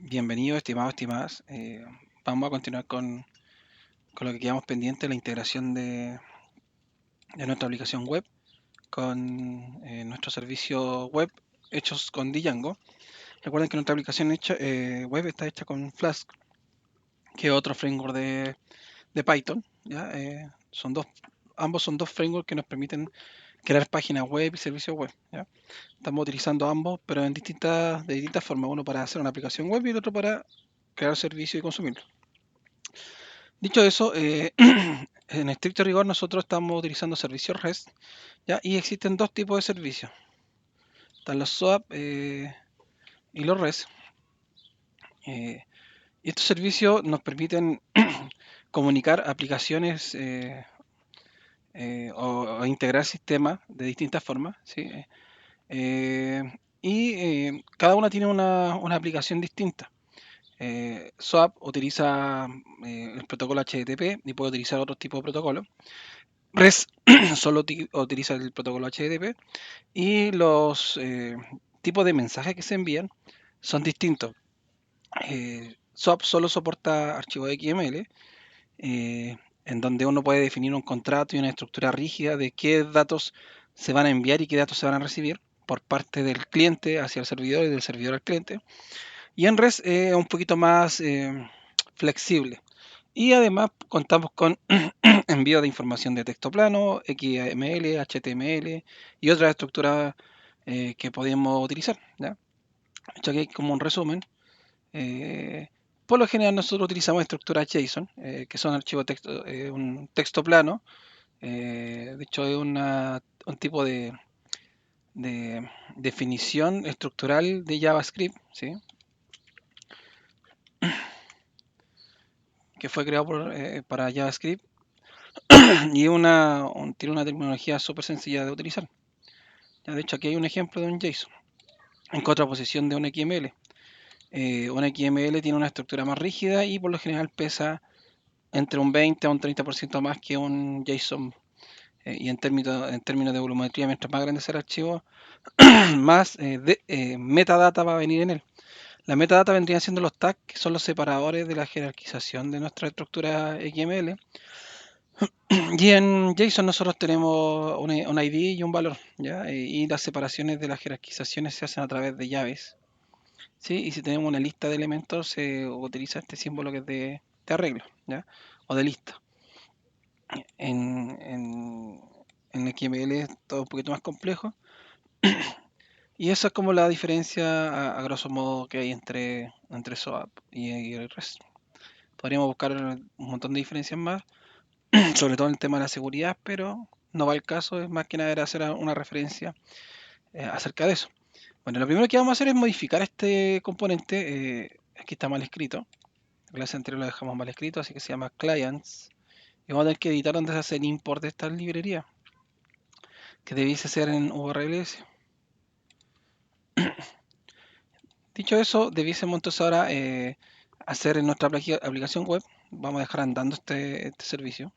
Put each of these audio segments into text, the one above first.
Bienvenidos, estimados, estimadas. Vamos a continuar con lo que quedamos pendiente, la integración de nuestra aplicación web con nuestro servicio web hechos con Django. Recuerden que nuestra aplicación web está hecha con Flask, que es otro framework de Python. ¿Ya? Ambos son dos frameworks que nos permiten crear páginas web y servicios web. ¿Ya? Estamos utilizando ambos, pero de distintas formas. Uno para hacer una aplicación web y el otro para crear servicios y consumirlo. Dicho eso, en estricto rigor nosotros estamos utilizando servicios REST, ¿ya? Y existen dos tipos de servicios. Están los SOAP y los REST. Y estos servicios nos permiten comunicar aplicaciones o integrar sistemas de distintas formas, ¿sí? Cada una tiene una aplicación distinta. SOAP utiliza el protocolo HTTP y puede utilizar otro tipo de protocolo. REST solo utiliza el protocolo HTTP y los tipos de mensajes que se envían son distintos. SOAP solo soporta archivos XML, en donde uno puede definir un contrato y una estructura rígida de qué datos se van a enviar y qué datos se van a recibir por parte del cliente hacia el servidor y del servidor al cliente. Y en REST es un poquito más flexible. Y además contamos con envío de información de texto plano, XML, HTML y otras estructuras que podemos utilizar. ¿Ya? Hecho aquí hay como un resumen. Eh, por lo general nosotros utilizamos estructuras JSON, que son archivos de texto, un texto plano. De hecho es un tipo de definición estructural de JavaScript, ¿sí? Que fue creado para JavaScript y tiene una terminología súper sencilla de utilizar. Ya, de hecho, aquí hay un ejemplo de un JSON en contraposición de un XML. Un XML tiene una estructura más rígida y por lo general pesa entre un 20 a un 30% más que un JSON. Y en términos de volumetría, mientras más grande sea el archivo, más metadata va a venir en él. La metadata vendrían siendo los tags, que son los separadores de la jerarquización de nuestra estructura XML. Y en JSON nosotros tenemos un ID y un valor, ¿ya? Y las separaciones de las jerarquizaciones se hacen a través de llaves, ¿sí? Y si tenemos una lista de elementos, se utiliza este símbolo que es de arreglo, ¿ya? O de lista. En XML es todo un poquito más complejo. Y eso es como la diferencia, a grosso modo, que hay entre SOAP y el REST. Podríamos buscar un montón de diferencias más, sobre todo en el tema de la seguridad, pero no va el caso, es más que nada era hacer una referencia acerca de eso. Bueno, lo primero que vamos a hacer es modificar este componente. Aquí está mal escrito. La clase anterior lo dejamos mal escrito, así que se llama clients. Y vamos a tener que editar donde se hace el import de esta librería, que debiese ser en URLs. Dicho eso, debiésemos entonces ahora hacer en nuestra aplicación web. Vamos a dejar andando este servicio.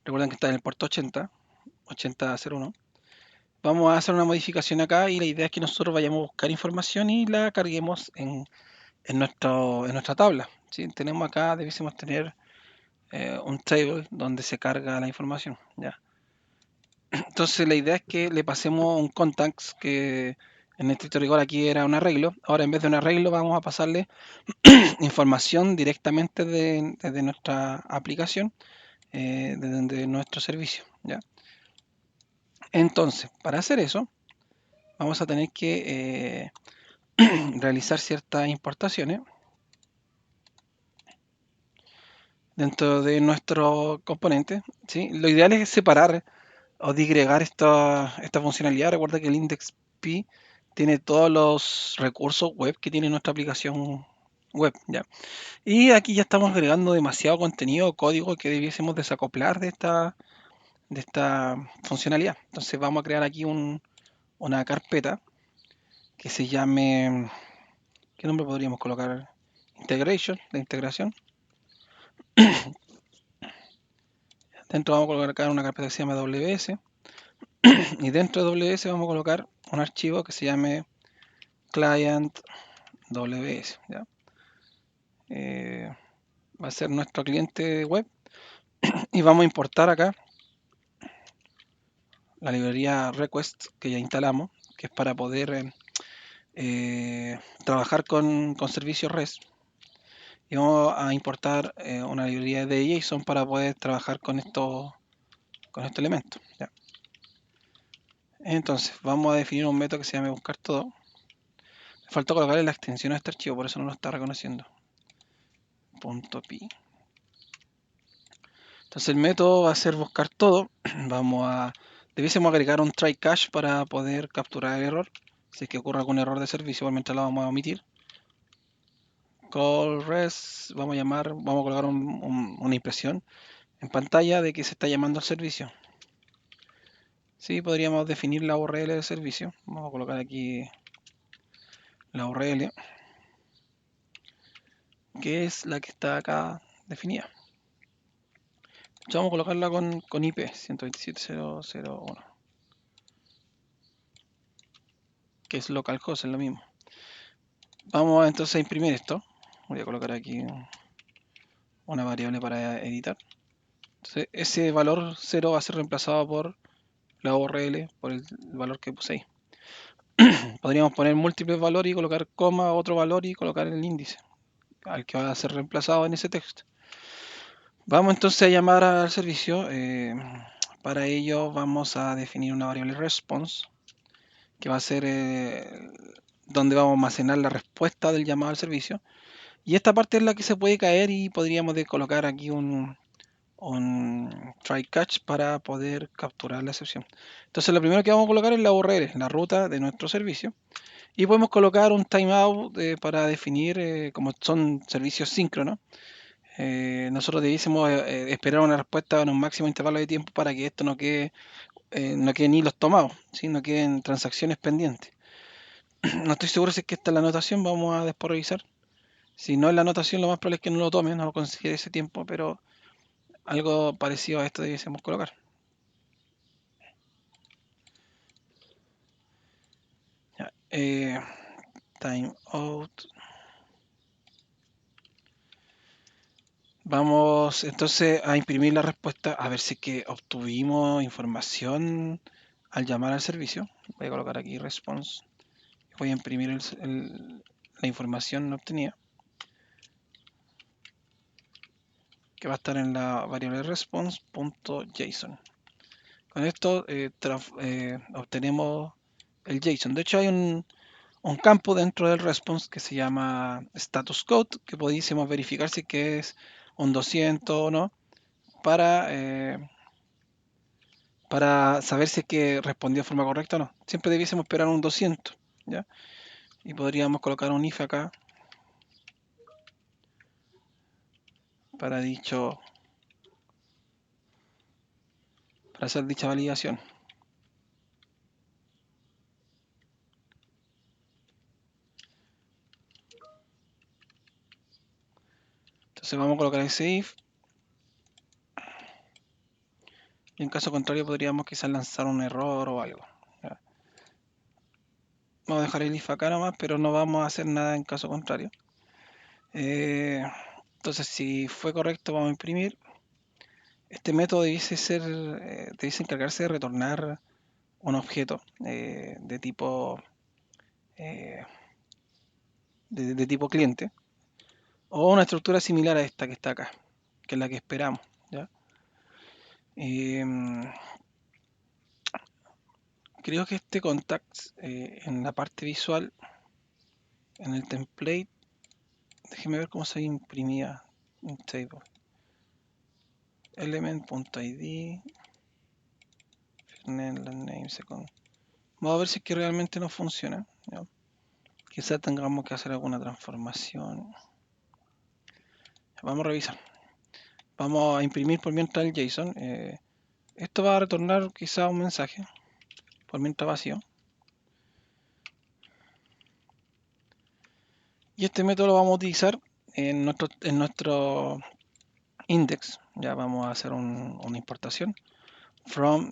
Recuerden que está en el puerto 8001. Vamos a hacer una modificación acá y la idea es que nosotros vayamos a buscar información y la carguemos en nuestra tabla. ¿Sí? Tenemos acá, debiésemos tener un table donde se carga la información. ¿Ya? Entonces la idea es que le pasemos un context que en estricto rigor aquí era un arreglo. Ahora en vez de un arreglo vamos a pasarle información directamente desde nuestra aplicación, desde nuestro servicio. ¿Ya? Entonces, para hacer eso, vamos a tener que realizar ciertas importaciones dentro de nuestro componente. ¿Sí? Lo ideal es separar o disgregar esta funcionalidad. Recuerda que el index P tiene todos los recursos web que tiene nuestra aplicación web. ¿Ya? Y aquí ya estamos agregando demasiado contenido o código que debiésemos desacoplar de esta funcionalidad. Entonces vamos a crear aquí una carpeta que se llame, ¿qué nombre podríamos colocar? Integration, de integración. Dentro vamos a colocar acá una carpeta que se llama WS. Y dentro de WS vamos a colocar un archivo que se llame client WS, ¿ya? Va a ser nuestro cliente web y vamos a importar acá la librería request que ya instalamos, que es para poder trabajar con servicios REST. Y vamos a importar una librería de JSON para poder trabajar con estos elementos, ¿ya? Entonces vamos a definir un método que se llame buscar todo. Me falta colocarle la extensión a este archivo, por eso no lo está reconociendo. .py. Entonces el método va a ser buscar todo. Debiésemos agregar un try catch para poder capturar el error. Si es que ocurre algún error de servicio, igualmente lo vamos a omitir. Call REST, vamos a colocar una impresión en pantalla de que se está llamando al servicio. Sí, podríamos definir la URL del servicio. Vamos a colocar aquí la URL, que es la que está acá definida. Ya vamos a colocarla con IP 127.0.0.1, que es localhost, es lo mismo. Vamos entonces a imprimir esto. Voy a colocar aquí una variable para editar. Entonces, ese valor 0 va a ser reemplazado por la URL, por el valor que puse ahí. Podríamos poner múltiples valores y colocar coma, otro valor y colocar el índice al que va a ser reemplazado en ese texto. Vamos entonces a llamar al servicio. Para ello vamos a definir una variable response, que va a ser donde vamos a almacenar la respuesta del llamado al servicio. Y esta parte es la que se puede caer y podríamos colocar aquí un try catch para poder capturar la excepción. Entonces lo primero que vamos a colocar es la URL, la ruta de nuestro servicio. Y podemos colocar un timeout para definir, como son servicios síncronos, nosotros debiésemos esperar una respuesta en un máximo intervalo de tiempo para que esto no quede ni los tomados, ¿sí? No queden transacciones pendientes. No estoy seguro si es que esta es la anotación, vamos a después revisar. Si no es la anotación, lo más probable es que no lo tomen, no lo considere ese tiempo, pero algo parecido a esto debiésemos colocar. Ya, timeout. Vamos entonces a imprimir la respuesta a ver si es que obtuvimos información al llamar al servicio. Voy a colocar aquí response. Voy a imprimir la información obtenida, que va a estar en la variable response.json. Con esto obtenemos el JSON. De hecho hay un campo dentro del response que se llama status code, que pudiésemos verificar si que es un 200 o no, para saber si es que respondió de forma correcta o no. Siempre debiésemos esperar un 200, ¿ya? Y podríamos colocar un if acá para hacer dicha validación. Entonces vamos a colocar ese if. Y en caso contrario podríamos quizás lanzar un error o algo, ¿ya? Vamos a dejar el if acá nomás, pero no vamos a hacer nada en caso contrario. Entonces si fue correcto vamos a imprimir. Este método debiese encargarse de retornar un objeto de tipo tipo cliente, o una estructura similar a esta que está acá, que es la que esperamos, ¿ya? Creo que este contact en la parte visual, en el template, déjeme ver cómo se imprimía un table. Element.id name second. Vamos a ver si es que realmente no funciona, ¿ya? Quizás tengamos que hacer alguna transformación. Vamos a revisar. Vamos a imprimir por mientras el JSON. Esto va a retornar quizá un mensaje por mientras vacío. Y este método lo vamos a utilizar en nuestro index. Ya vamos a hacer una importación from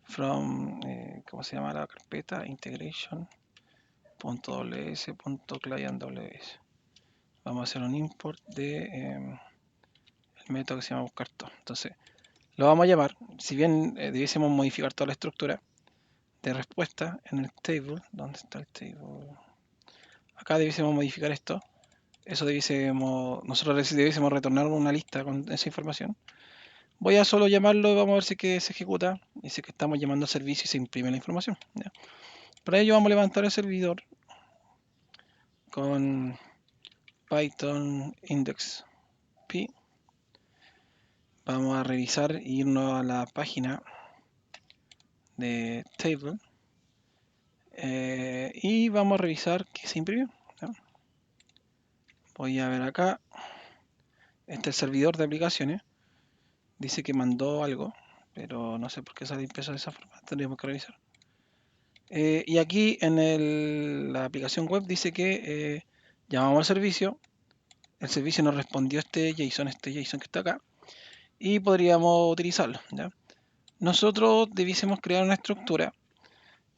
from, ¿cómo se llama la carpeta? Integration.ws.client.ws. Vamos a hacer un import de el método que se llama buscar todo. Entonces, lo vamos a llamar. Si bien debiésemos modificar toda la estructura de respuesta en el table, ¿dónde está el table? Acá debiésemos modificar esto. Eso nosotros debiésemos retornar una lista con esa información. Voy a solo llamarlo y vamos a ver si que se ejecuta y si que estamos llamando al servicio y se imprime la información. ¿Ya? Para ello vamos a levantar el servidor con Python index p. Vamos a revisar e irnos a la página de table y vamos a revisar que se imprimió. ¿Ya? Voy a ver acá. Este es el servidor de aplicaciones. Dice que mandó algo, pero no sé por qué sale impreso de esa forma. Tendríamos que revisar. Y aquí en la aplicación web dice que llamamos al servicio. El servicio nos respondió este JSON que está acá. Y podríamos utilizarlo. ¿Ya? Nosotros debiésemos crear una estructura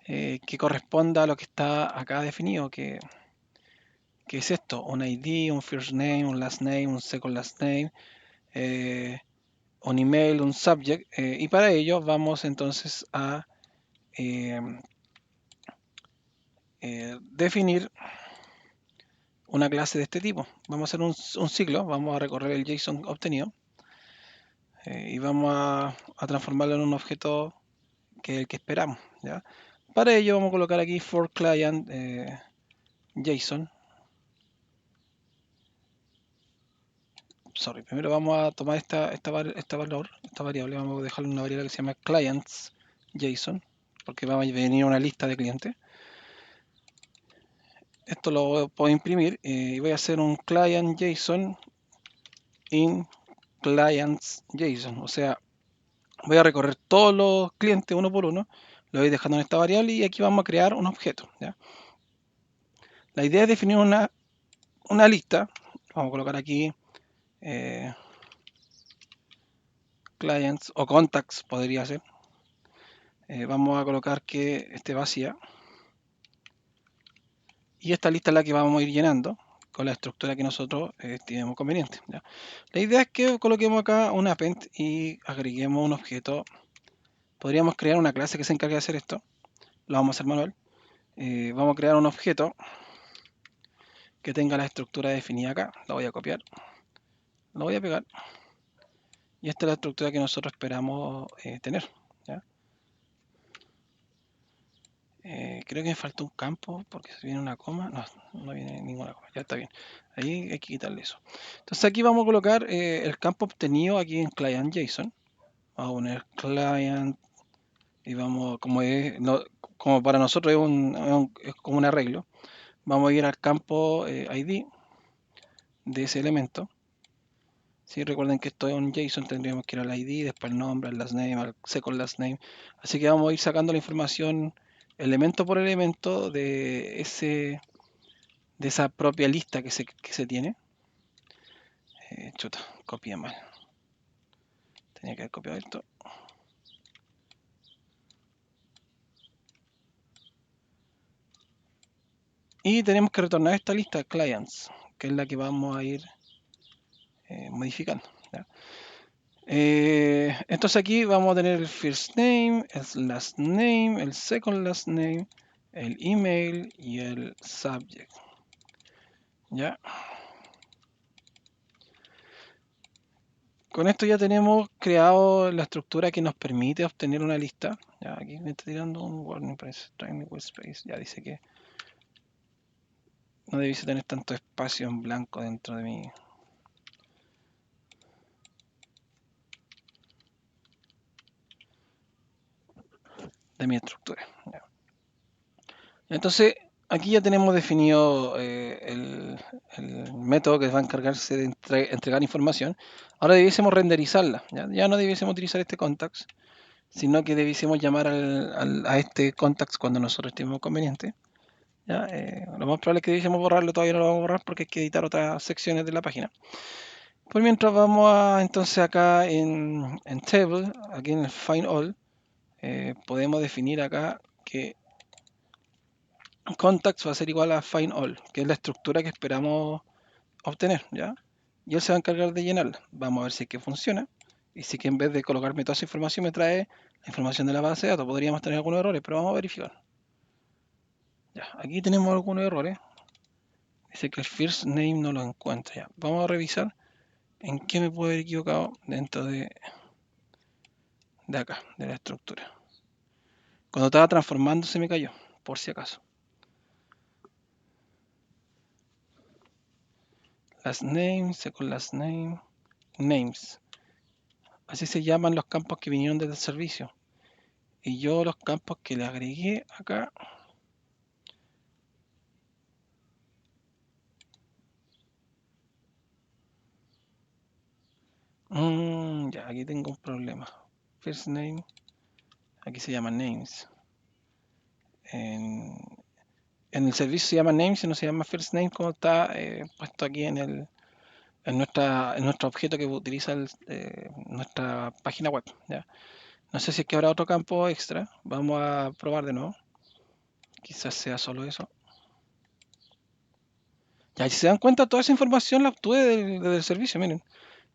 que corresponda a lo que está acá definido. Que es esto: un ID, un first name, un last name, un second last name. Un email, un subject, y para ello vamos entonces a definir una clase de este tipo. Vamos a hacer un ciclo, vamos a recorrer el JSON obtenido y vamos a transformarlo en un objeto que es el que esperamos. ¿Ya? Para ello vamos a colocar aquí for client JSON. Primero vamos a tomar esta variable, vamos a dejarle una variable que se llama clients JSON, porque va a venir una lista de clientes. Esto lo puedo imprimir y voy a hacer un client JSON in clients JSON. O sea, voy a recorrer todos los clientes uno por uno, lo voy dejando en esta variable y aquí vamos a crear un objeto. ¿Ya? La idea es definir una lista. Vamos a colocar aquí clients o contacts, podría ser. Vamos a colocar que esté vacía. Y esta lista es la que vamos a ir llenando con la estructura que nosotros estimemos conveniente. ¿Ya? La idea es que coloquemos acá un append y agreguemos un objeto. Podríamos crear una clase que se encargue de hacer esto. Lo vamos a hacer manual. Vamos a crear un objeto que tenga la estructura definida acá. Lo voy a copiar. Lo voy a pegar. Y esta es la estructura que nosotros esperamos tener. ¿Ya? Creo que me falta un campo porque si viene una coma. No, no viene ninguna coma. Ya está bien. Ahí hay que quitarle eso. Entonces aquí vamos a colocar el campo obtenido aquí en client JSON. Vamos a poner client y vamos, como para nosotros es como un arreglo, vamos a ir al campo ID de ese elemento. Si recuerden que esto es un JSON, tendríamos que ir al ID, después el nombre, el last name, al second last name. Así que vamos a ir sacando la información elemento por elemento de esa propia lista que se tiene. Chuta, copié mal. Tenía que haber copiado esto. Y tenemos que retornar esta lista clients, que es la que vamos a ir modificando. ¿Ya? Entonces aquí vamos a tener el first name, el last name, el second last name, el email y el subject. ¿Ya? Con esto ya tenemos creado la estructura que nos permite obtener una lista. Ya, aquí me está tirando un warning price, space. Ya dice que no debiese tener tanto espacio en blanco dentro de mi estructura. ¿Ya? Entonces, aquí ya tenemos definido el método que va a encargarse de entregar información. Ahora debiésemos renderizarla. Ya no debiésemos utilizar este context, sino que debiésemos llamar a este context cuando nosotros estemos conveniente. ¿Ya? Lo más probable es que debiésemos borrarlo, todavía no lo vamos a borrar porque hay que editar otras secciones de la página. Por mientras vamos a entonces acá en Table, aquí en el Find All, podemos definir acá que contacts va a ser igual a find all, que es la estructura que esperamos obtener, ¿ya? Y él se va a encargar de llenarla. Vamos a ver si es que funciona. Y si que en vez de colocarme toda esa información me trae la información de la base de datos, podríamos tener algunos errores, pero vamos a verificar. Ya, aquí tenemos algunos errores. Dice que el first name no lo encuentra. Ya, vamos a revisar en qué me puedo haber equivocado dentro de acá, de la estructura. Cuando estaba transformando se me cayó, por si acaso. Last name, second last name, names. Así se llaman los campos que vinieron desde el servicio. Y yo los campos que le agregué acá. Ya, aquí tengo un problema. First name, aquí se llama names. En el servicio se llama names y no se llama first name como está puesto aquí en nuestro objeto que utiliza nuestra página web. ¿Ya? No sé si es que habrá otro campo extra. Vamos a probar de nuevo. Quizás sea solo eso. Ya, si se dan cuenta, toda esa información la obtuve desde el servicio. Miren,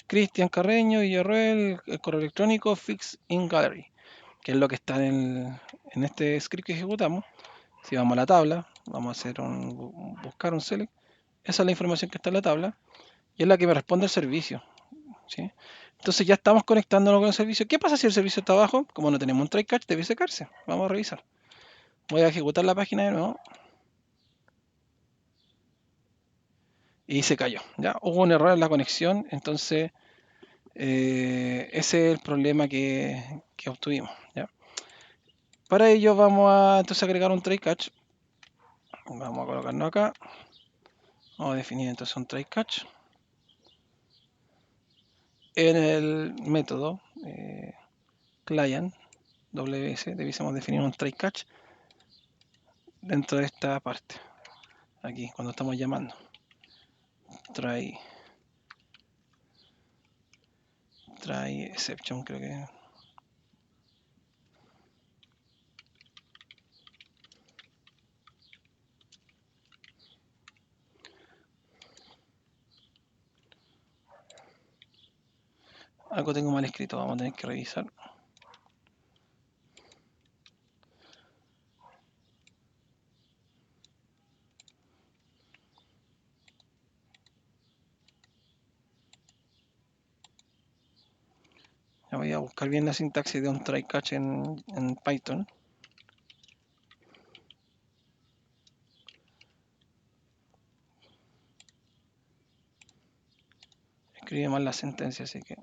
Cristian Carreño, Villarroel, el correo electrónico, Fix in Gallery, que es lo que está en este script que ejecutamos. Si vamos a la tabla, vamos a hacer buscar un select. Esa es la información que está en la tabla y es la que me responde el servicio. ¿Sí? Entonces ya estamos conectándonos con el servicio. ¿Qué pasa si el servicio está abajo? Como no tenemos un try catch, debe secarse. Vamos a revisar. Voy a ejecutar la página de nuevo y se cayó. ¿Ya? Hubo un error en la conexión, entonces ese es el problema que obtuvimos. ¿Ya? Para ello vamos a entonces agregar un try catch. Vamos a colocarlo acá. Vamos a definir entonces un try catch. En el método client WS debiésemos definir un try catch dentro de esta parte. Aquí, cuando estamos llamando. Try exception, creo que. Algo tengo mal escrito, vamos a tener que revisar. Ya voy a buscar bien la sintaxis de un try catch en Python. Escribe mal la sentencia, así que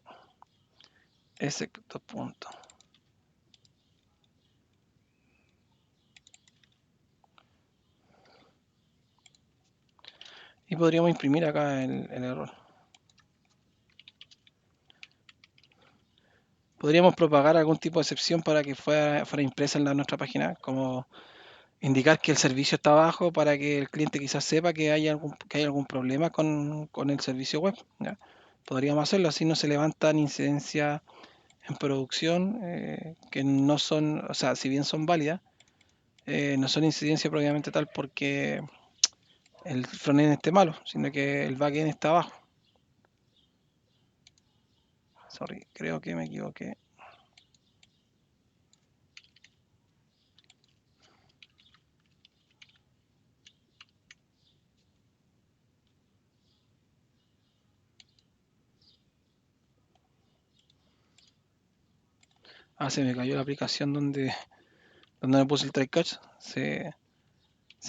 excepto punto. Y podríamos imprimir acá el error. Podríamos propagar algún tipo de excepción para que fuera impresa en nuestra página, como indicar que el servicio está abajo para que el cliente quizás sepa que hay algún problema con el servicio web. ¿Ya? Podríamos hacerlo, así no se levantan incidencias en producción que no son, o sea, si bien son válidas, no son incidencia propiamente tal porque el frontend esté malo, sino que el backend está abajo. Sorry, creo que me equivoqué. Ah, se me cayó la aplicación donde me puse el try catch. Se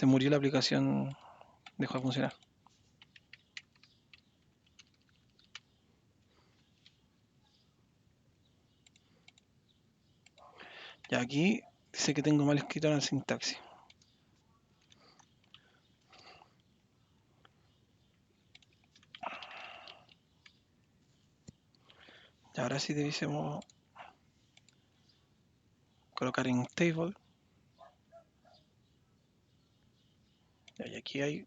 murió la aplicación, dejó de funcionar. Y aquí dice que tengo mal escrito en la sintaxis. Y ahora sí debiésemos colocar en table. Y aquí hay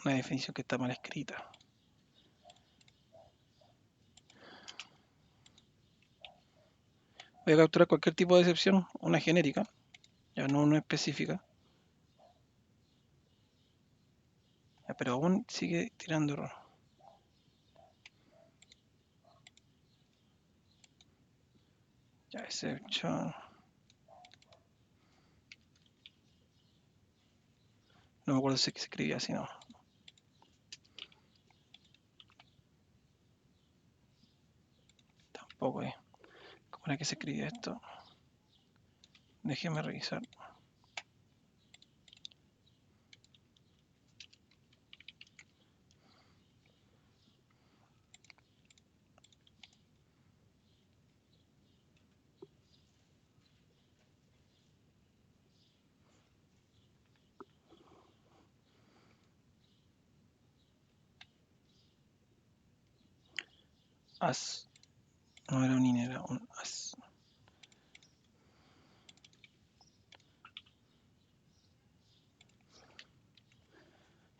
una definición que está mal escrita. Voy a capturar cualquier tipo de excepción, una genérica, ya no una específica. Ya, pero aún sigue tirando error. Ya, exception. No me acuerdo si se escribía así, no. Tampoco es. ¿Cómo era que se escribía esto? Déjeme revisar. As. No era un in, era un as.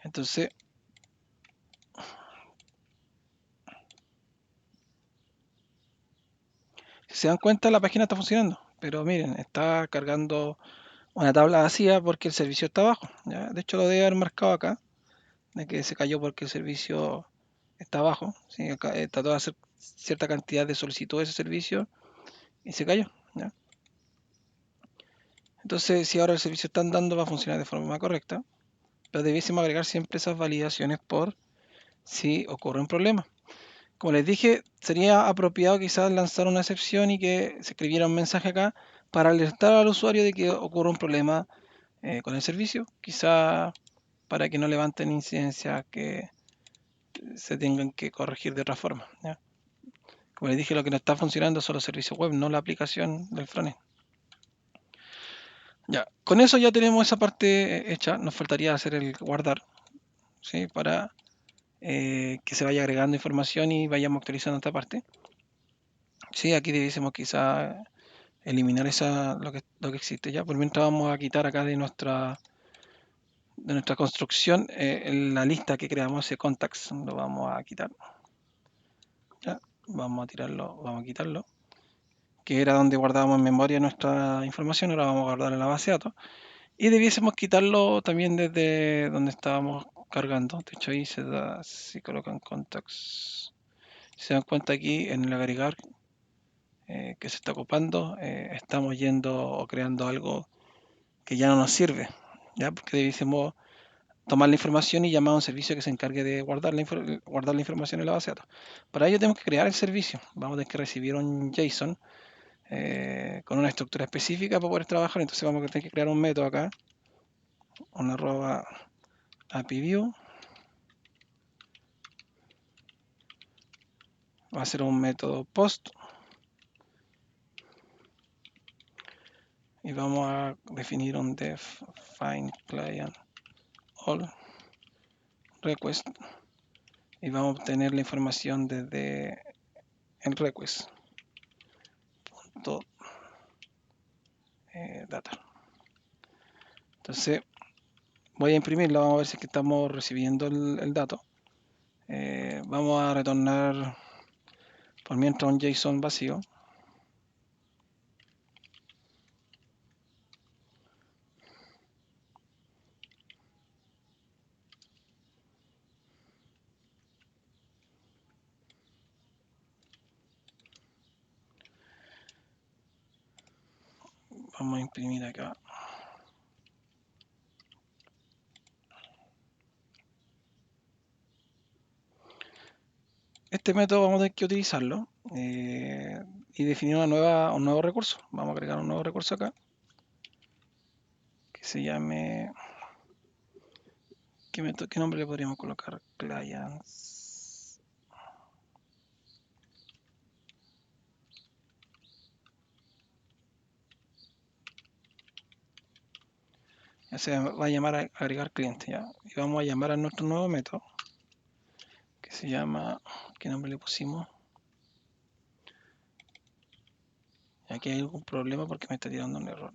Entonces, si se dan cuenta, la página está funcionando. Pero miren, está cargando una tabla vacía porque el servicio está abajo. ¿Ya? De hecho, lo debe haber marcado acá, de que se cayó porque el servicio está abajo. ¿Sí? Acá, trató de hacer cierta cantidad de solicitud de ese servicio y se cayó. ¿Ya? Entonces, si ahora el servicio está andando, va a funcionar de forma correcta. Pero debiésemos agregar siempre esas validaciones por si ocurre un problema. Como les dije, sería apropiado quizás lanzar una excepción y que se escribiera un mensaje acá para alertar al usuario de que ocurre un problema con el servicio, quizá para que no levanten incidencias que se tengan que corregir de otra forma. ¿Ya? Como les dije, lo que no está funcionando son los servicios web, no la aplicación del frontend. Ya, con eso ya tenemos esa parte hecha. Nos faltaría hacer el guardar, ¿sí? Para que se vaya agregando información y vayamos actualizando esta parte. Sí, aquí debiésemos quizá eliminar lo que existe ya. Por mientras vamos a quitar acá de nuestra construcción la lista que creamos, ese contacts, lo vamos a quitar. Ya, vamos a quitarlo, que era donde guardábamos en memoria nuestra información, ahora vamos a guardar en la base de datos. Y debiésemos quitarlo también desde donde estábamos cargando. De hecho ahí se da, si colocan contacts, si se dan cuenta aquí en el agregar que se está ocupando, estamos yendo o creando algo que ya no nos sirve, ¿ya? Porque debiésemos tomar la información y llamar a un servicio que se encargue de guardar la información en la base de datos. Para ello tenemos que crear el servicio. Vamos a tener que recibir un JSON con una estructura específica para poder trabajar. Entonces vamos a tener que crear un método acá, un arroba API view. Va a ser un método post. Y vamos a definir un def find client all request. Y vamos a obtener la información desde el request. Data. Entonces voy a imprimirlo, vamos a ver si es que estamos recibiendo el dato. Vamos a retornar por mientras un JSON vacío. Vamos a imprimir acá. Este método vamos a tener que utilizarlo y definir un nuevo recurso. Vamos a agregar un nuevo recurso acá que se llame. ¿Qué nombre le podríamos colocar? Clients. Ya se va a llamar a agregar cliente, ¿ya? Y vamos a llamar a nuestro nuevo método que se llama. ¿Qué nombre le pusimos? Aquí hay algún problema porque me está tirando un error.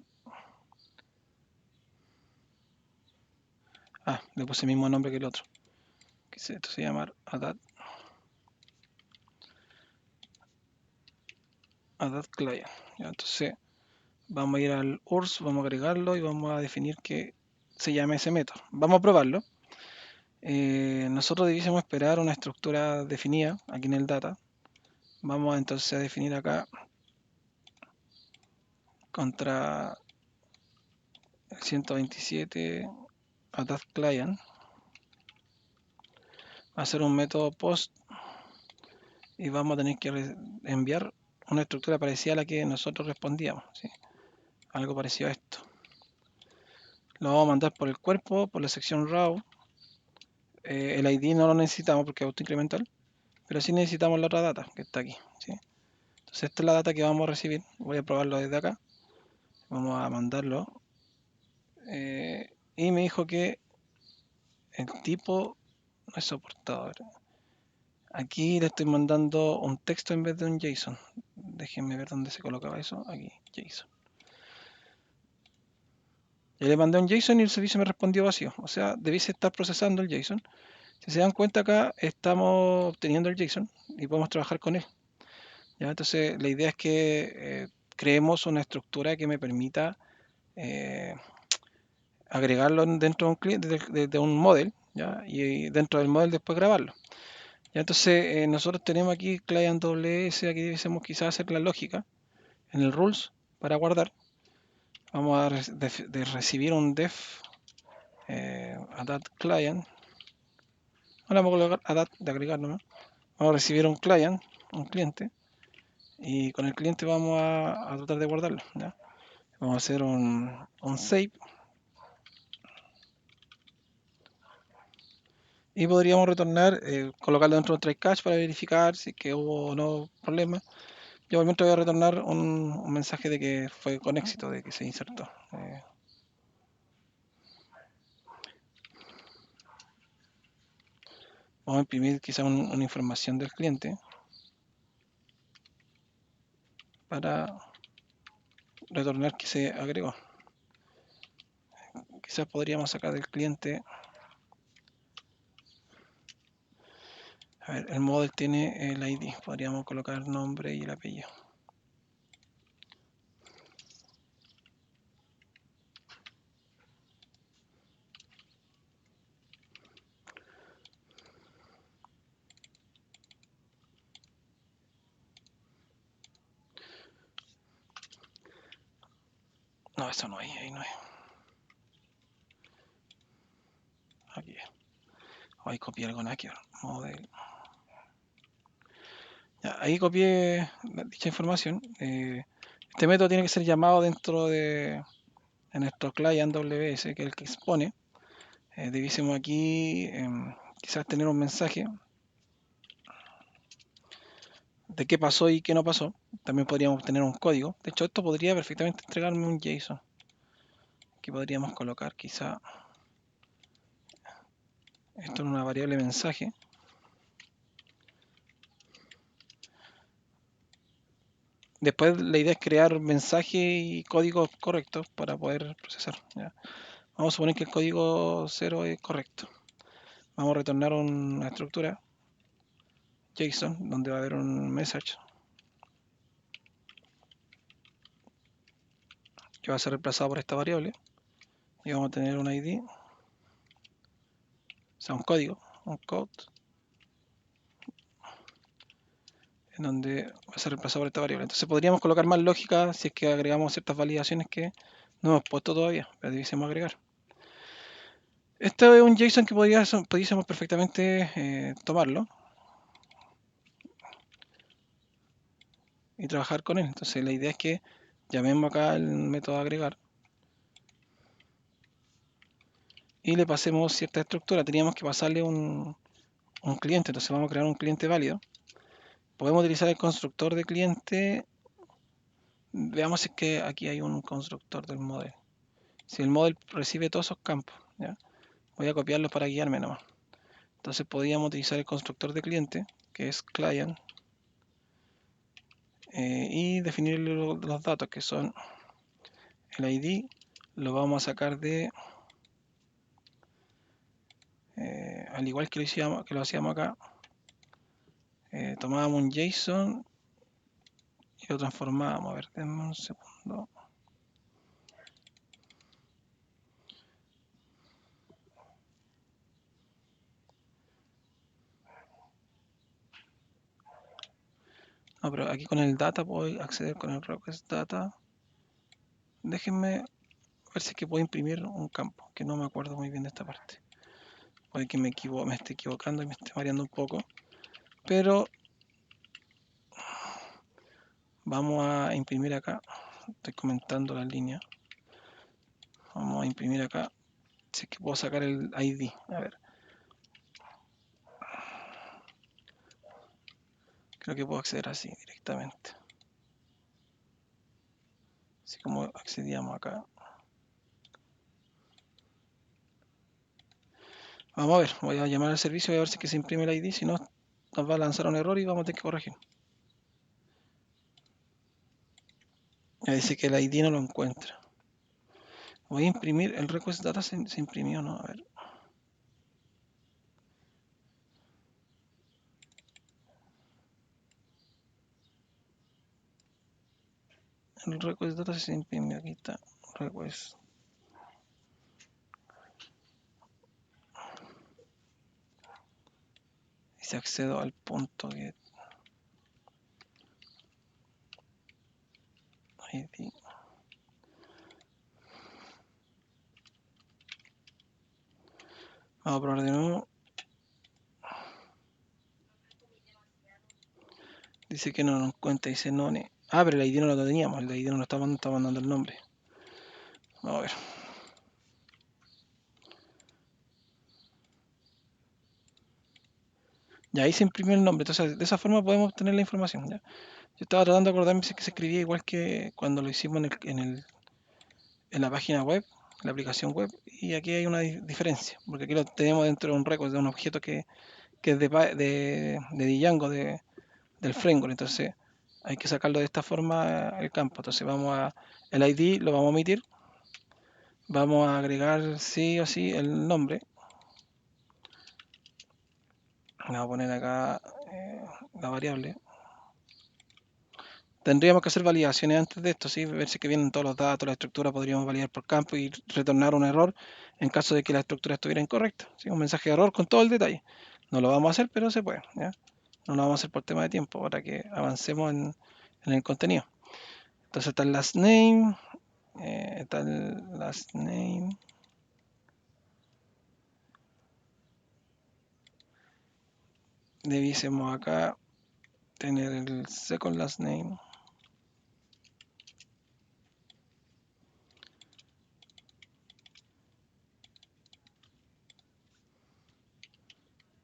Ah, le puse el mismo nombre que el otro. Esto se llama add. add client. ¿Ya? Entonces vamos a ir al URSS, vamos a agregarlo y vamos a definir que se llame ese método. Vamos a probarlo. Nosotros debiésemos esperar una estructura definida aquí en el data. Vamos entonces a definir acá contra el 127 add client. Va a ser un método post y vamos a tener que enviar una estructura parecida a la que nosotros respondíamos, ¿sí? Algo parecido a esto. Lo vamos a mandar por el cuerpo, por la sección raw. El ID no lo necesitamos porque es autoincremental, pero sí necesitamos la otra data que está aquí, ¿sí? Entonces esta es la data que vamos a recibir. Voy a probarlo desde acá. Vamos a mandarlo. Y me dijo que el tipo no es soportado. Aquí le estoy mandando un texto en vez de un JSON. Déjenme ver dónde se colocaba eso. Aquí, JSON. Yo le mandé un JSON y el servicio me respondió vacío. O sea, debiese estar procesando el JSON. Si se dan cuenta acá, estamos obteniendo el JSON y podemos trabajar con él. ¿Ya? Entonces, la idea es que creemos una estructura que me permita agregarlo dentro de un cliente, de un model, ¿ya? Y dentro del model después grabarlo. ¿Ya? Entonces, nosotros tenemos aquí client WS, aquí debiésemos quizás hacer la lógica en el rules para guardar. Vamos a recibir un def add client. Ahora vamos a colocar add de agregar nomás. Vamos a recibir un client, un cliente, y con el cliente vamos a tratar de guardarlo, ¿ya? Vamos a hacer un save y podríamos retornar, colocarlo dentro de un try catch para verificar si que hubo o no problemas. Yo igualmente voy a retornar un mensaje de que fue con éxito, de que se insertó. Vamos a imprimir quizá una información del cliente para retornar que se agregó. Quizás podríamos sacar del cliente. A ver, el model tiene el ID. Podríamos colocar el nombre y el apellido. No, eso no es, ahí no es. Aquí es. Ahí copié algo aquí. Model. Ya, ahí copié dicha información. Este método tiene que ser llamado dentro de nuestro client WS, que es el que expone. Debiésemos aquí quizás tener un mensaje de qué pasó y qué no pasó. También podríamos tener un código. De hecho, esto podría perfectamente entregarme un JSON. Aquí podríamos colocar quizá esto en una variable mensaje. Después la idea es crear mensaje y código correctos para poder procesar, ¿ya? Vamos a suponer que el código 0 es correcto. Vamos a retornar una estructura JSON donde va a haber un message que va a ser reemplazado por esta variable y vamos a tener un ID, o sea, un código, un code, en donde va a ser reemplazado por esta variable. Entonces podríamos colocar más lógica si es que agregamos ciertas validaciones que no hemos puesto todavía, pero debiésemos agregar. Este es un JSON que pudiésemos perfectamente tomarlo y trabajar con él. Entonces la idea es que llamemos acá el método agregar y le pasemos cierta estructura. Teníamos que pasarle un cliente, entonces vamos a crear un cliente válido. Podemos utilizar el constructor de cliente. Veamos si es que aquí hay un constructor del model. Si el model recibe todos esos campos, ¿ya? Voy a copiarlos para guiarme nomás. Entonces podríamos utilizar el constructor de cliente, que es client, y definir los datos que son el ID. Lo vamos a sacar de, al igual que lo hacíamos acá, tomábamos un JSON y lo transformamos. A ver, denme un segundo. No, pero aquí con el data puedo acceder con el request data. Déjenme ver si es que puedo imprimir un campo, que no me acuerdo muy bien de esta parte. Puede que me esté equivocando y me esté variando un poco. Pero vamos a imprimir acá. Estoy comentando la línea. Vamos a imprimir acá. Si es que puedo sacar el ID. A ver. Creo que puedo acceder así directamente. Así como accedíamos acá. Vamos a ver. Voy a llamar al servicio y a ver si es que se imprime el ID. Si no, nos va a lanzar un error y vamos a tener que corregir. Ya dice que el ID no lo encuentra. Voy a imprimir el request data. Se imprimió, ¿no? A ver. El request data se imprimió. Aquí está. Request. Y si accedo al punto get ID. Vamos a probar de nuevo. Dice que no nos cuenta, dice none. Ah, pero el ID no lo teníamos, el ID no lo estaba mandando el nombre. Vamos a ver. Ya ahí se imprimió el nombre, entonces de esa forma podemos obtener la información. ¿Ya? Yo estaba tratando de acordarme si es que se escribía igual que cuando lo hicimos en la página web, en la aplicación web, y aquí hay una diferencia, porque aquí lo tenemos dentro de un record, de un objeto que es de Django, del framework, entonces hay que sacarlo de esta forma el campo. Entonces el ID lo vamos a omitir, vamos a agregar sí o sí el nombre. Le voy a poner acá la variable. Tendríamos que hacer validaciones antes de esto, ¿sí? Ver si que vienen todos los datos, la estructura, podríamos validar por campo y retornar un error en caso de que la estructura estuviera incorrecta. ¿Sí? Un mensaje de error con todo el detalle. No lo vamos a hacer, pero se puede. ¿Ya? No lo vamos a hacer por tema de tiempo, para que avancemos en el contenido. Entonces está el last name. Está el last name. Debiésemos acá tener el second last name.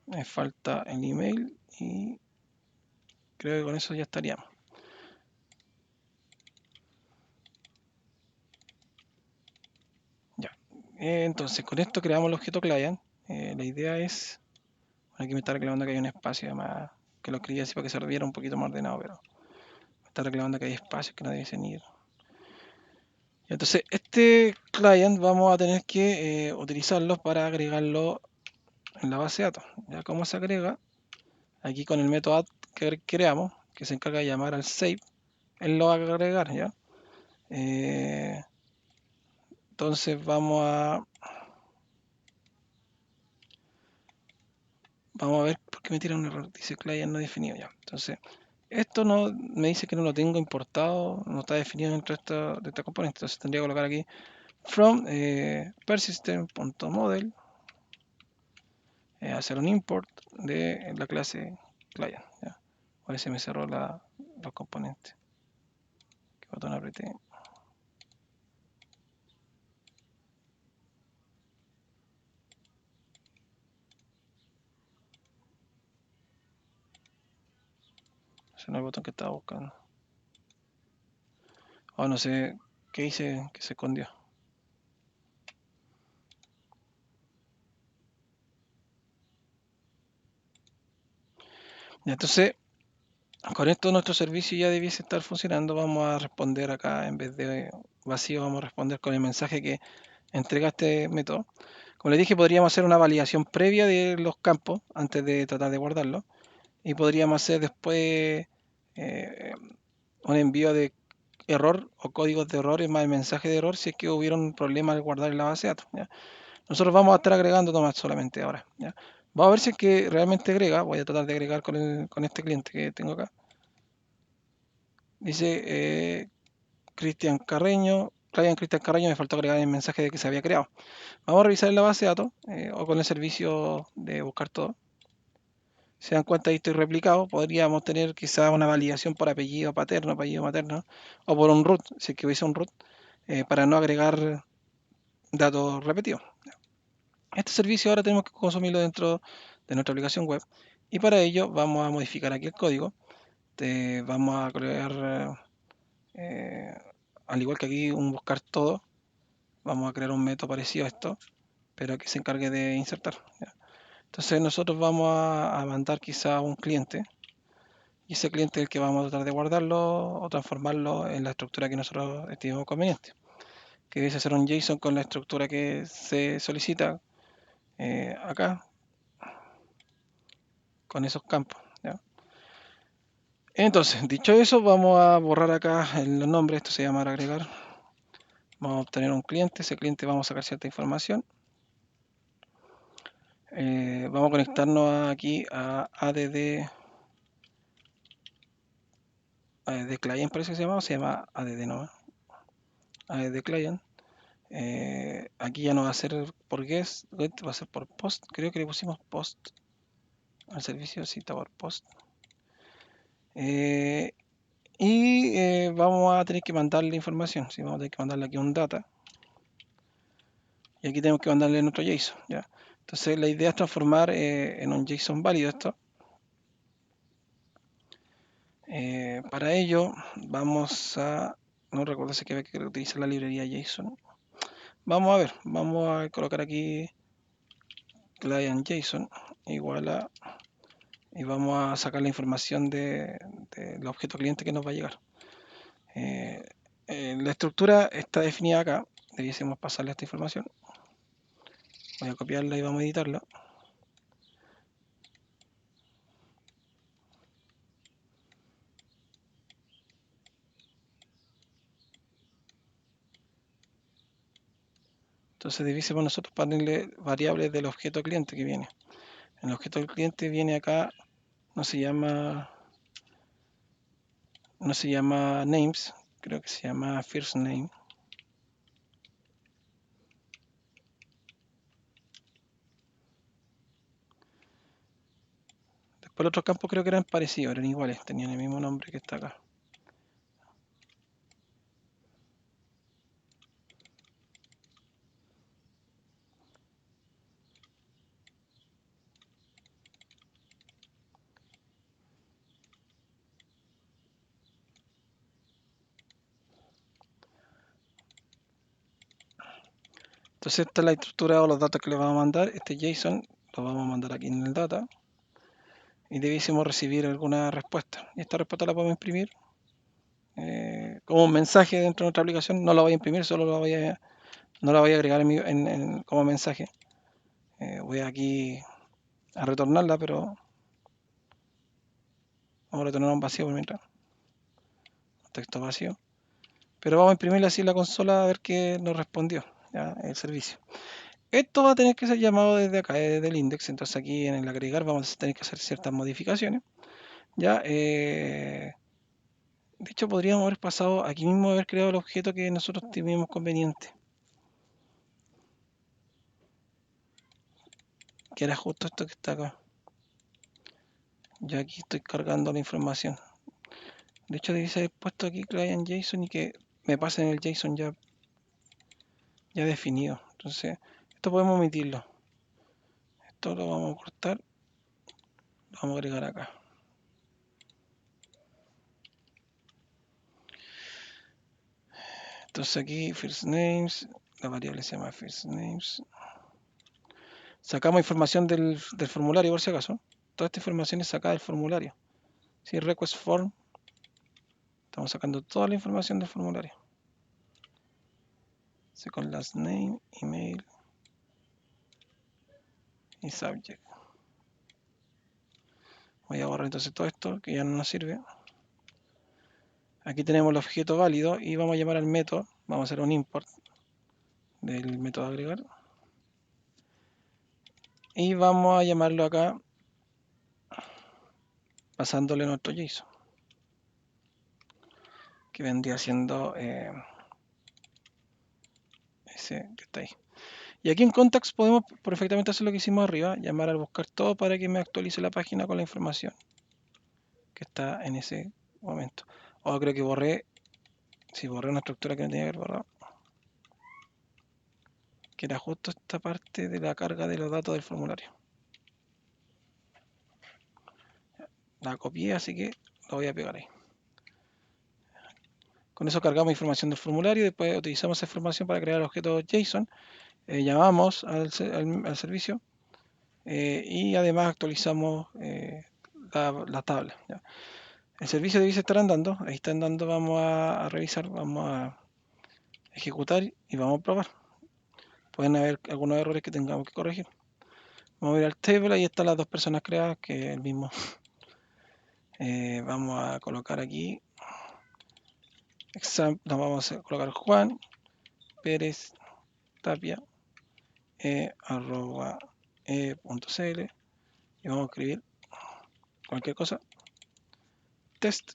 Me falta el email y creo que con eso ya estaríamos. Ya. Entonces con esto creamos el objeto client. La idea es, bueno, aquí me está reclamando que hay un espacio, además que lo escribí así para que se viera un poquito más ordenado, pero me está reclamando que hay espacios que no debiesen ir. Entonces este client vamos a tener que utilizarlo para agregarlo en la base de datos. ¿Ya? ¿Cómo se agrega? Aquí con el método add que creamos, que se encarga de llamar al save, él lo va a agregar, ¿ya? Entonces vamos a ver por qué me tira un error. Dice client no definido, ya. Entonces, esto no me dice que no lo tengo importado, no está definido dentro de esta componente. Entonces tendría que colocar aquí from persistent.model, hacer un import de la clase client. ¿Ya? Ahora se me cerró los componentes. ¿Qué botón apreté? Ese no es el botón que estaba buscando. Oh, no sé qué hice que se escondió. Entonces, con esto nuestro servicio ya debiese estar funcionando. Vamos a responder acá, en vez de vacío, vamos a responder con el mensaje que entrega este método. Como les dije, podríamos hacer una validación previa de los campos antes de tratar de guardarlo. Y podríamos hacer después un envío de error o códigos de errores más el mensaje de error si es que hubiera un problema al guardar en la base de datos. ¿Ya? Nosotros vamos a estar agregando nomás solamente ahora. ¿Ya? Vamos a ver si es que realmente agrega. Voy a tratar de agregar con este cliente que tengo acá. Dice Cristian Carreño. Ryan Cristian Carreño, me faltó agregar el mensaje de que se había creado. Vamos a revisar en la base de datos o con el servicio de buscar todo. Se dan cuenta de esto y replicado, podríamos tener quizá una validación por apellido paterno, apellido materno, o por un root, si es que hubiese un root, para no agregar datos repetidos. Este servicio ahora tenemos que consumirlo dentro de nuestra aplicación web y para ello vamos a modificar aquí el código. Vamos a crear, eh, al igual que aquí un buscar todo, vamos a crear un método parecido a esto, pero que se encargue de insertar. ¿Ya? Entonces nosotros vamos a mandar quizá un cliente y ese cliente es el que vamos a tratar de guardarlo o transformarlo en la estructura que nosotros estimemos conveniente, que debe ser un JSON con la estructura que se solicita acá, con esos campos. ¿Ya? Entonces, dicho eso, vamos a borrar acá los nombres, esto se llama agregar. Vamos a obtener un cliente, ese cliente vamos a sacar cierta información. Vamos a conectarnos aquí a ADD Client, parece que se llama ADD nomás, ADD Client. Aquí ya no va a ser por guest, va a ser por post. Creo que le pusimos post al servicio, sí, está por post. Vamos a tener que mandarle información, ¿sí? Vamos a tener que mandarle aquí un data. Y aquí tenemos que mandarle nuestro JSON. ¿Ya? Entonces la idea es transformar en un JSON válido esto. Para ello vamos a, no recuerdo si hay que utilizar la librería JSON. Vamos a ver, vamos a colocar aquí client JSON igual a, y vamos a sacar la información del objeto cliente que nos va a llegar. La estructura está definida acá, debiésemos pasarle esta información. Voy a copiarla y vamos a editarla. Entonces debiésemos nosotros ponerle variables del objeto cliente que viene. El objeto del cliente viene acá, no se llama names, creo que se llama first name. Después los otros campos creo que eran parecidos, eran iguales, tenían el mismo nombre que está acá. Entonces esta es la estructura o los datos que le vamos a mandar. Este JSON lo vamos a mandar aquí en el data y debiésemos recibir alguna respuesta. Y esta respuesta la podemos imprimir como un mensaje dentro de nuestra aplicación. No la voy a imprimir, solo no la voy a agregar como mensaje. Voy aquí a retornarla, pero vamos a retornar un vacío por mientras. Un texto vacío. Pero vamos a imprimirla así en la consola a ver qué nos respondió ¿ya? El servicio. Esto va a tener que ser llamado desde acá, desde el index. Entonces aquí en el agregar vamos a tener que hacer ciertas modificaciones. Ya, de hecho podríamos haber pasado aquí mismo, haber creado el objeto que nosotros teníamos conveniente. Que era justo esto que está acá. Ya aquí estoy cargando la información. De hecho debí haber puesto aquí client JSON y que me pasen el JSON ya definido. Entonces esto podemos omitirlo. Esto lo vamos a cortar. Lo vamos a agregar acá. Entonces aquí first names, la variable se llama first names. Sacamos información del formulario por si acaso. Toda esta información es sacada del formulario. Si request form, estamos sacando toda la información del formulario. Second last name, email y subject. Voy a borrar entonces todo esto que ya no nos sirve. Aquí tenemos el objeto válido y vamos a llamar al método. Vamos a hacer un import del método agregar. Y vamos a llamarlo acá pasándole nuestro JSON, que vendría siendo ese que está ahí. Y aquí en Contacts podemos perfectamente hacer lo que hicimos arriba, llamar al buscar todo para que me actualice la página con la información que está en ese momento. O creo que borré, si borré una estructura que no tenía que haber borrado, que era justo esta parte de la carga de los datos del formulario. La copié, así que lo voy a pegar ahí. Con eso cargamos información del formulario y después utilizamos esa información para crear objetos JSON. Llamamos al servicio y además actualizamos la tabla. ¿Ya? El servicio debiese estar andando, ahí está andando, vamos a revisar, vamos a ejecutar y vamos a probar. Pueden haber algunos errores que tengamos que corregir. Vamos a ir al table, ahí están las dos personas creadas, que es el mismo. Vamos a colocar aquí, nos vamos a colocar Juan Pérez Tapia, arroba .cl y vamos a escribir cualquier cosa, test.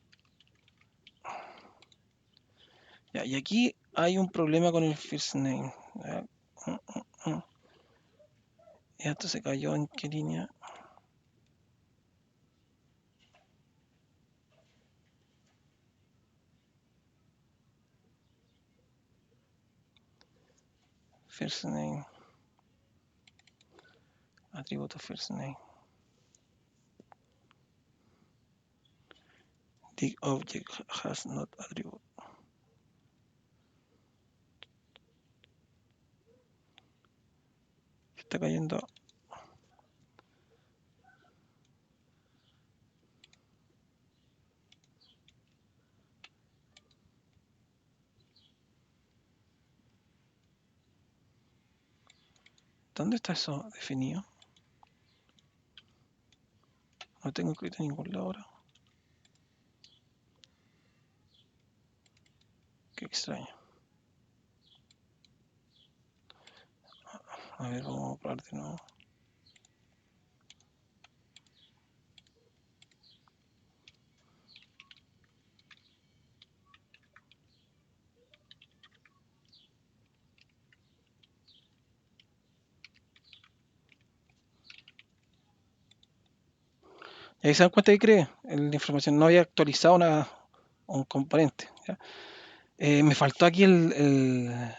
Ya, y aquí hay un problema con el first name. Ya, y esto se cayó, ¿en qué línea? First name, atributo first name. The object has not attribute. Está cayendo. ¿Dónde está eso definido? No tengo escrito en ningún lado ahora. Qué extraño. A ver, vamos a probar de nuevo. Y ahí se dan cuenta que cree la información. No había actualizado un componente. ¿Ya? Me faltó aquí un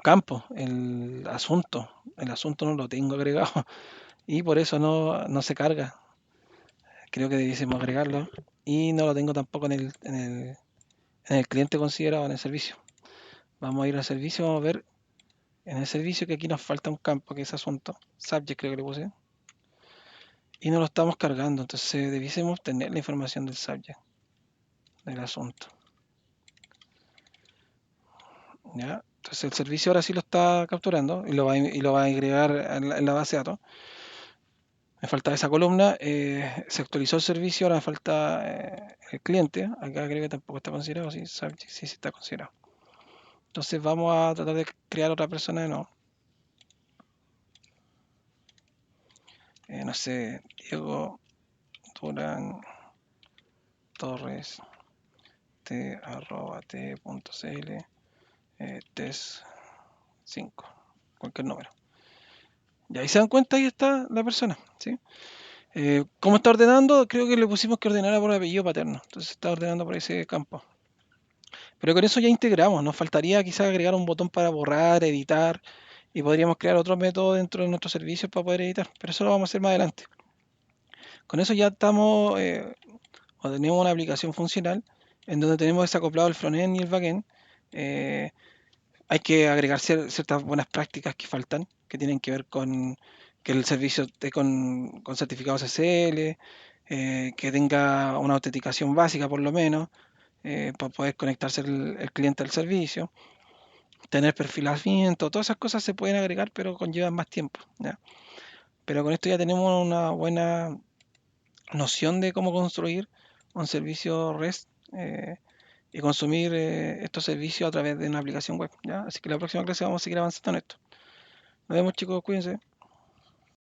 campo, el asunto. El asunto no lo tengo agregado y por eso no se carga. Creo que debiésemos agregarlo y no lo tengo tampoco en el cliente considerado en el servicio. Vamos a ir al servicio, vamos a ver en el servicio que aquí nos falta un campo que es asunto. Subject creo que le puse. Y no lo estamos cargando, entonces debiésemos tener la información del subject, del asunto. ¿Ya? Entonces el servicio ahora sí lo está capturando y lo va a agregar en la base de datos. Me falta esa columna, se actualizó el servicio, ahora me falta el cliente. Acá creo que tampoco está considerado, sí, subject, sí está considerado. Entonces vamos a tratar de crear otra persona de nuevo. No sé, Diego Durán Torres t.cl test 5, cualquier número. Y ahí se dan cuenta, ahí está la persona, ¿sí? ¿Cómo está ordenando? Creo que le pusimos que ordenara por apellido paterno, entonces está ordenando por ese campo. Pero con eso ya integramos, nos faltaría quizás agregar un botón para borrar, editar, y podríamos crear otro método dentro de nuestros servicios para poder editar, pero eso lo vamos a hacer más adelante. Con eso ya estamos, o tenemos una aplicación funcional en donde tenemos desacoplado el frontend y el backend. Hay que agregar ciertas buenas prácticas que faltan, que tienen que ver con que el servicio esté con certificados SSL, que tenga una autenticación básica por lo menos, para poder conectarse el cliente al servicio, tener perfilamiento, todas esas cosas se pueden agregar, pero conllevan más tiempo. ¿Ya? Pero con esto ya tenemos una buena noción de cómo construir un servicio REST y consumir estos servicios a través de una aplicación web, ¿ya? Así que la próxima clase vamos a seguir avanzando en esto. Nos vemos chicos, cuídense.